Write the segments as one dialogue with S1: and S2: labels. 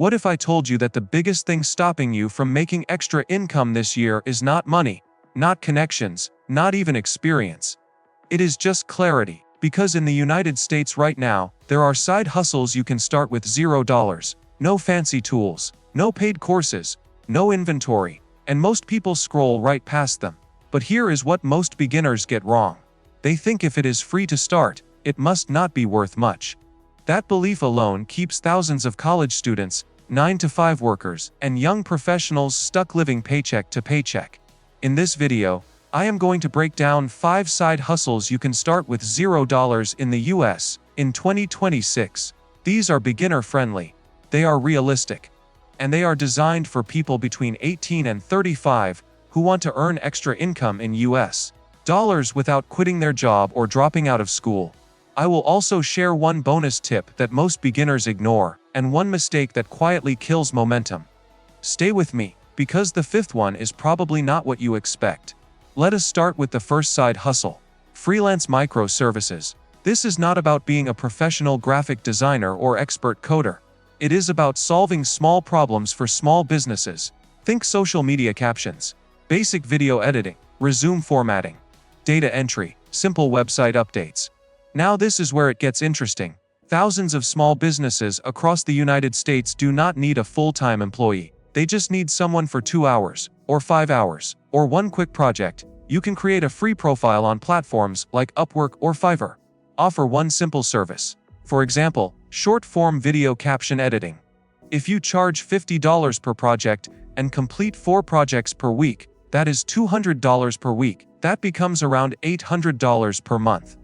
S1: What if I told you that the biggest thing stopping you from making extra income this year is not money, not connections, not even experience? It is just clarity, because in the United States right now, there are side hustles you can start with $0, no fancy tools, no paid courses, no inventory, and most people scroll right past them. But here is what most beginners get wrong. They think if it is free to start, it must not be worth much. That belief alone keeps thousands of college students, 9-to-5 workers, and young professionals stuck living paycheck to paycheck. In this video, I am going to break down 5 side hustles you can start with $0 in the US in 2026. These are beginner-friendly, they are realistic, and they are designed for people between 18 and 35 who want to earn extra income in US dollars without quitting their job or dropping out of school. I will also share one bonus tip that most beginners ignore, and one mistake that quietly kills momentum. Stay with me, because the 5th one is probably not what you expect. Let us start with the first side hustle: freelance microservices. This is not about being a professional graphic designer or expert coder. It is about solving small problems for small businesses. Think social media captions, basic video editing, resume formatting, data entry, simple website updates. Now this is where it gets interesting. Thousands of small businesses across the United States do not need a full-time employee. They just need someone for 2 hours, or 5 hours, or one quick project. You can create a free profile on platforms like Upwork or Fiverr. Offer one simple service. For example, short-form video caption editing. If you charge $50 per project and complete 4 projects per week, that is $200 per week. That becomes around $800 per month.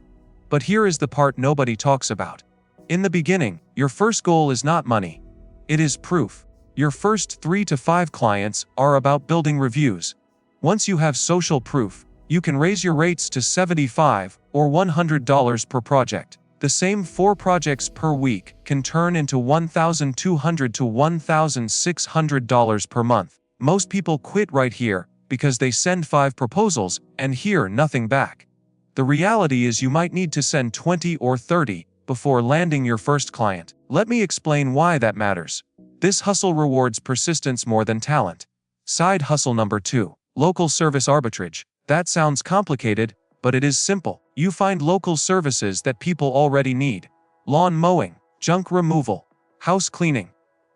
S1: But here is the part nobody talks about. In the beginning, your first goal is not money. It is proof. Your first 3 to 5 clients are about building reviews. Once you have social proof, you can raise your rates to $75 or $100 per project. The same 4 projects per week can turn into $1,200 to $1,600 per month. Most people quit right here because they send 5 proposals and hear nothing back. The reality is you might need to send 20 or 30 before landing your first client. Let me explain why that matters. This hustle rewards persistence more than talent. Side hustle number 2, local service arbitrage. That sounds complicated, but it is simple. You find local services that people already need. Lawn mowing, junk removal, house cleaning.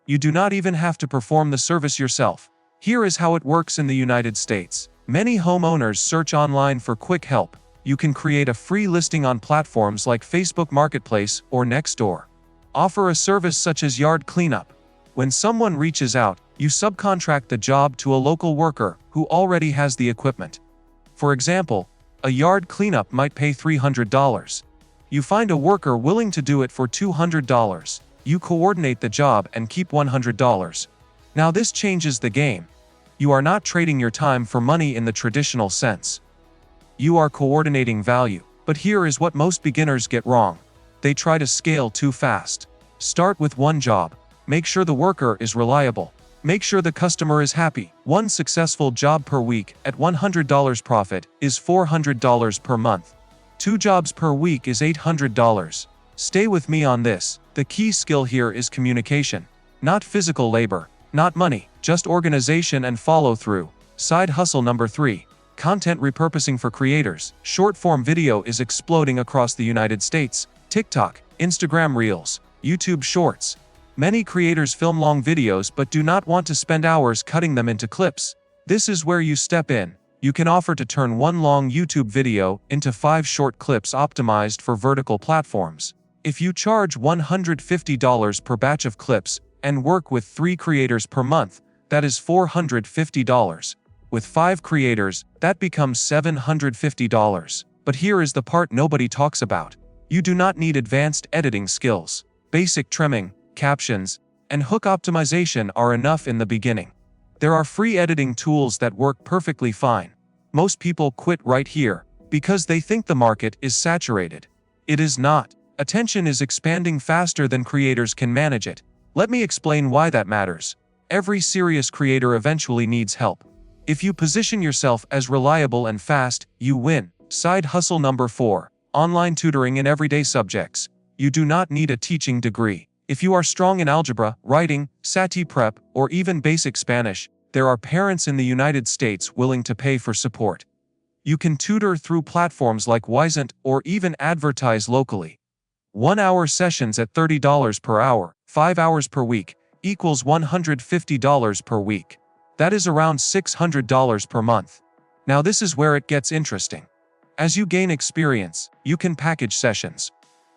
S1: You do not even have to perform the service yourself. Here is how it works in the United States. Many homeowners search online for quick help. You can create a free listing on platforms like Facebook Marketplace or Nextdoor. Offer a service such as yard cleanup. When someone reaches out, you subcontract the job to a local worker who already has the equipment. For example, a yard cleanup might pay $300. You find a worker willing to do it for $200. You coordinate the job and keep $100. Now this changes the game. You are not trading your time for money in the traditional sense. You are coordinating value. But here is what most beginners get wrong. They try to scale too fast. Start with one job. Make sure the worker is reliable. Make sure the customer is happy. One successful job per week at $100 profit is $400 per month. 2 jobs per week is $800. Stay with me on this. The key skill here is communication. Not physical labor, not money, just organization and follow through. Side hustle number 3. Content repurposing for creators. Short-form video is exploding across the United States. TikTok, Instagram Reels, YouTube Shorts. Many creators film long videos but do not want to spend hours cutting them into clips. This is where you step in. You can offer to turn one long YouTube video into 5 short clips optimized for vertical platforms. If you charge $150 per batch of clips and work with 3 creators per month, that is $450. With 5 creators, that becomes $750. But here is the part nobody talks about. You do not need advanced editing skills. Basic trimming, captions, and hook optimization are enough in the beginning. There are free editing tools that work perfectly fine. Most people quit right here because they think the market is saturated. It is not. Attention is expanding faster than creators can manage it. Let me explain why that matters. Every serious creator eventually needs help. If you position yourself as reliable and fast, you win. Side hustle number 4. Online tutoring in everyday subjects. You do not need a teaching degree. If you are strong in algebra, writing, SAT prep, or even basic Spanish, there are parents in the United States willing to pay for support. You can tutor through platforms like Wisent or even advertise locally. 1-hour sessions at $30 per hour, 5 hours per week, equals $150 per week. That is around $600 per month. Now this is where it gets interesting. As you gain experience, you can package sessions.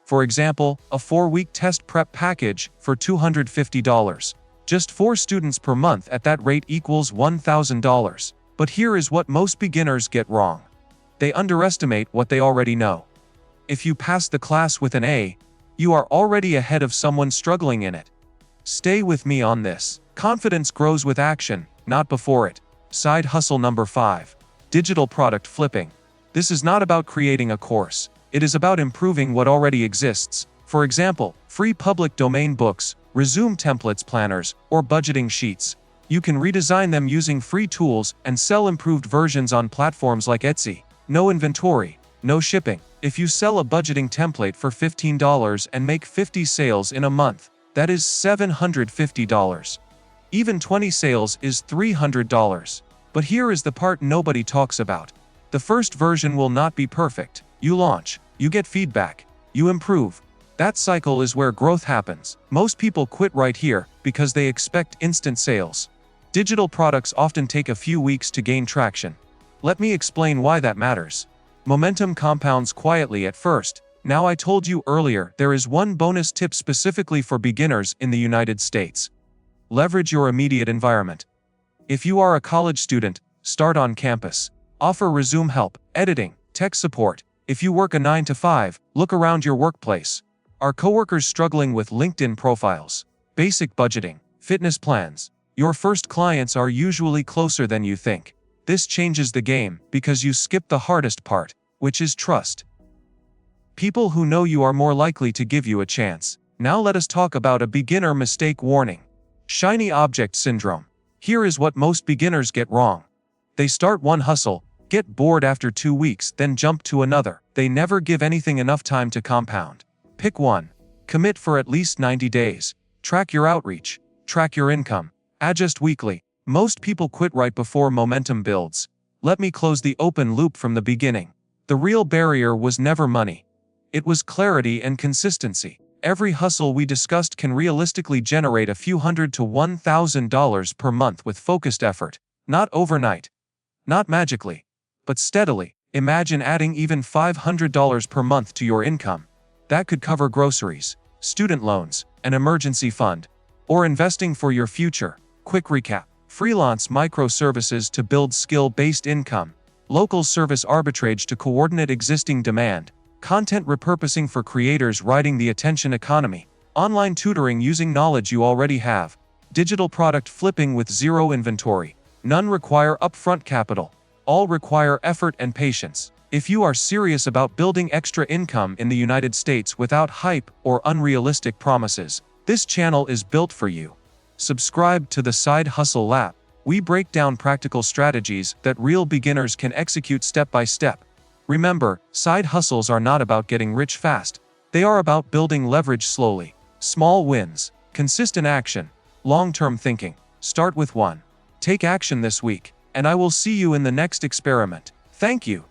S1: For example, a 4-week test prep package for $250. Just 4 students per month at that rate equals $1,000. But here is what most beginners get wrong. They underestimate what they already know. If you pass the class with an A, you are already ahead of someone struggling in it. Stay with me on this. Confidence grows with action, not before it. Side hustle number 5. Digital product flipping. This is not about creating a course. It is about improving what already exists. For example, free public domain books, resume templates planners, or budgeting sheets. You can redesign them using free tools and sell improved versions on platforms like Etsy. No inventory, no shipping. If you sell a budgeting template for $15 and make 50 sales in a month, that is $750. Even 20 sales is $300. But here is the part nobody talks about. The first version will not be perfect. You launch, you get feedback, you improve. That cycle is where growth happens. Most people quit right here because they expect instant sales. Digital products often take a few weeks to gain traction. Let me explain why that matters. Momentum compounds quietly at first. Now I told you earlier, there is one bonus tip specifically for beginners in the United States. Leverage your immediate environment. If you are a college student, start on campus. Offer resume help, editing, tech support. If you work a 9-to-5, look around your workplace. Are coworkers struggling with LinkedIn profiles, basic budgeting, fitness plans? Your first clients are usually closer than you think. This changes the game because you skip the hardest part, which is trust. People who know you are more likely to give you a chance. Now let us talk about a beginner mistake warning. Shiny object syndrome. Here is what most beginners get wrong. They start one hustle, get bored after 2 weeks, then jump to another. They never give anything enough time to compound. Pick one. Commit for at least 90 days. Track your outreach. Track your income. Adjust weekly. Most people quit right before momentum builds. Let me close the open loop from the beginning. The real barrier was never money. It was clarity and consistency. Every hustle we discussed can realistically generate a few hundred to $1,000 per month with focused effort. Not overnight. Not magically. But steadily. Imagine adding even $500 per month to your income. That could cover groceries, student loans, an emergency fund, or investing for your future. Quick recap. Freelance microservices to build skill-based income. Local service arbitrage to coordinate existing demand. Content repurposing for creators riding the attention economy. Online tutoring using knowledge you already have. Digital product flipping with zero inventory. None require upfront capital. All require effort and patience. If you are serious about building extra income in the United States without hype or unrealistic promises, this channel is built for you. Subscribe to the Side Hustle Lab. We break down practical strategies that real beginners can execute step by step. Remember, side hustles are not about getting rich fast. They are about building leverage slowly. Small wins, consistent action, long-term thinking. Start with one. Take action this week, and I will see you in the next experiment. Thank you.